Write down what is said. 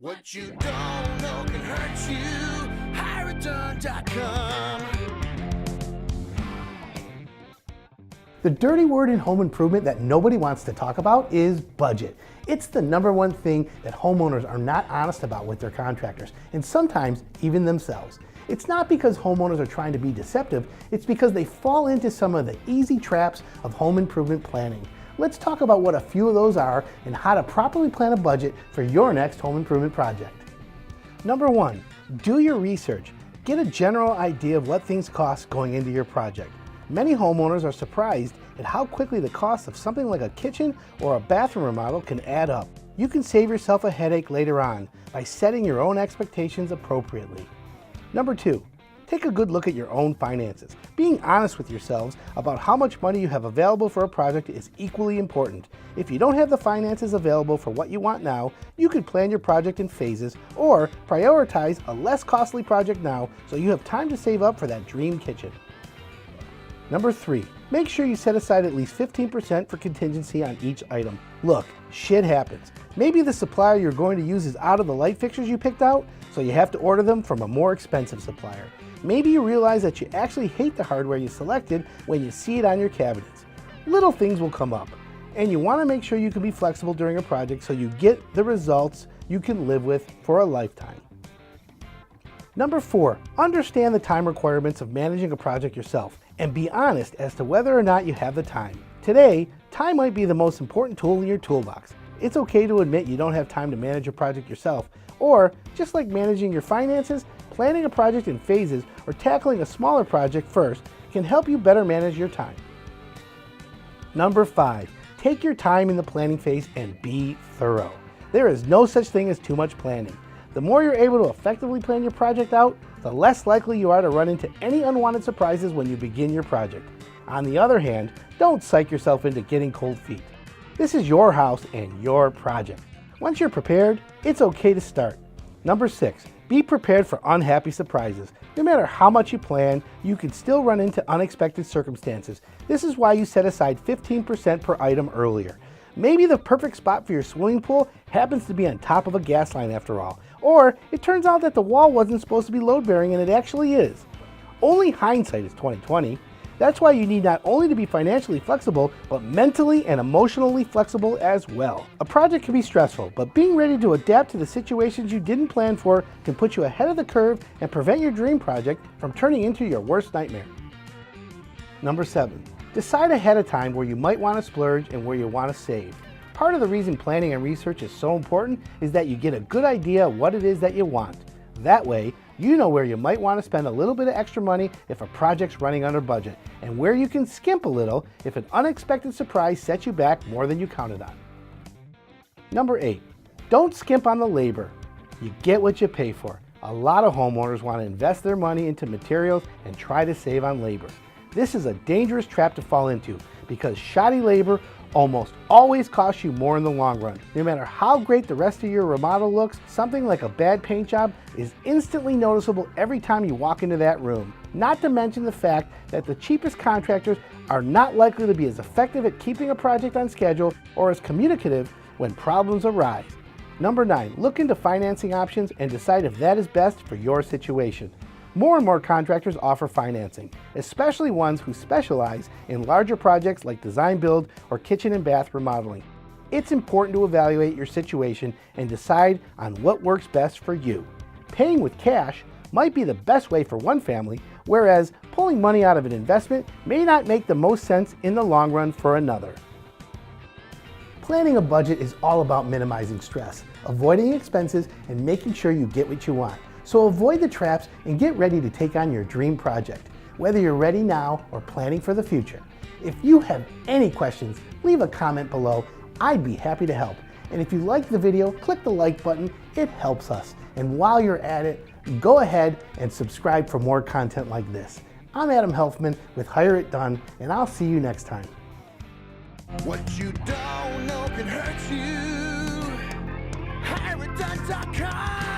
What you don't know can hurt you. HireItDone.com. The dirty word in home improvement that nobody wants to talk about is budget. It's the number one thing that homeowners are not honest about with their contractors, and sometimes even themselves. It's not because homeowners are trying to be deceptive, it's because they fall into some of the easy traps of home improvement planning. Let's talk about what a few of those are and how to properly plan a budget for your next home improvement project. Number one, do your research. Get a general idea of what things cost going into your project. Many homeowners are surprised at how quickly the cost of something like a kitchen or a bathroom remodel can add up. You can save yourself a headache later on by setting your own expectations appropriately. Number two, take a good look at your own finances. Being honest with yourselves about how much money you have available for a project is equally important. If you don't have the finances available for what you want now, you could plan your project in phases or prioritize a less costly project now so you have time to save up for that dream kitchen. Number three, make sure you set aside at least 15% for contingency on each item. Look, shit happens. Maybe the supplier you're going to use is out of the light fixtures you picked out, so you have to order them from a more expensive supplier. Maybe you realize that you actually hate the hardware you selected when you see it on your cabinets. Little things will come up, and you want to make sure you can be flexible during a project so you get the results you can live with for a lifetime. Number four, understand the time requirements of managing a project yourself and be honest as to whether or not you have the time. Today, time might be the most important tool in your toolbox. It's okay to admit you don't have time to manage a project yourself, or just like managing your finances, planning a project in phases or tackling a smaller project first can help you better manage your time. Number five, take your time in the planning phase and be thorough. There is no such thing as too much planning. The more you're able to effectively plan your project out, the less likely you are to run into any unwanted surprises when you begin your project. On the other hand, don't psych yourself into getting cold feet. This is your house and your project. Once you're prepared, it's okay to start. Number six, be prepared for unhappy surprises. No matter how much you plan, you can still run into unexpected circumstances. This is why you set aside 15% per item earlier. Maybe the perfect spot for your swimming pool happens to be on top of a gas line after all. Or it turns out that the wall wasn't supposed to be load bearing and it actually is. Only hindsight is 20/20. That's why you need not only to be financially flexible, but mentally and emotionally flexible as well. A project can be stressful, but being ready to adapt to the situations you didn't plan for can put you ahead of the curve and prevent your dream project from turning into your worst nightmare. Number seven, decide ahead of time where you might want to splurge and where you want to save. Part of the reason planning and research is so important is that you get a good idea of what it is that you want. That way, you know where you might want to spend a little bit of extra money if a project's running under budget, and where you can skimp a little if an unexpected surprise sets you back more than you counted on. Number eight, don't skimp on the labor. You get what you pay for. A lot of homeowners want to invest their money into materials and try to save on labor. This is a dangerous trap to fall into because shoddy labor almost always costs you more in the long run. No matter how great the rest of your remodel looks, something like a bad paint job is instantly noticeable every time you walk into that room. Not to mention the fact that the cheapest contractors are not likely to be as effective at keeping a project on schedule or as communicative when problems arise. Number nine, look into financing options and decide if that is best for your situation. More and more contractors offer financing, especially ones who specialize in larger projects like design build or kitchen and bath remodeling. It's important to evaluate your situation and decide on what works best for you. Paying with cash might be the best way for one family, whereas pulling money out of an investment may not make the most sense in the long run for another. Planning a budget is all about minimizing stress, avoiding expenses, and making sure you get what you want. So avoid the traps and get ready to take on your dream project, whether you're ready now or planning for the future. If you have any questions, leave a comment below. I'd be happy to help. And if you liked the video, click the like button. It helps us. And while you're at it, go ahead and subscribe for more content like this. I'm Adam Helfman with Hire It Done, and I'll see you next time. What you don't know can hurt you. HireItDone.com.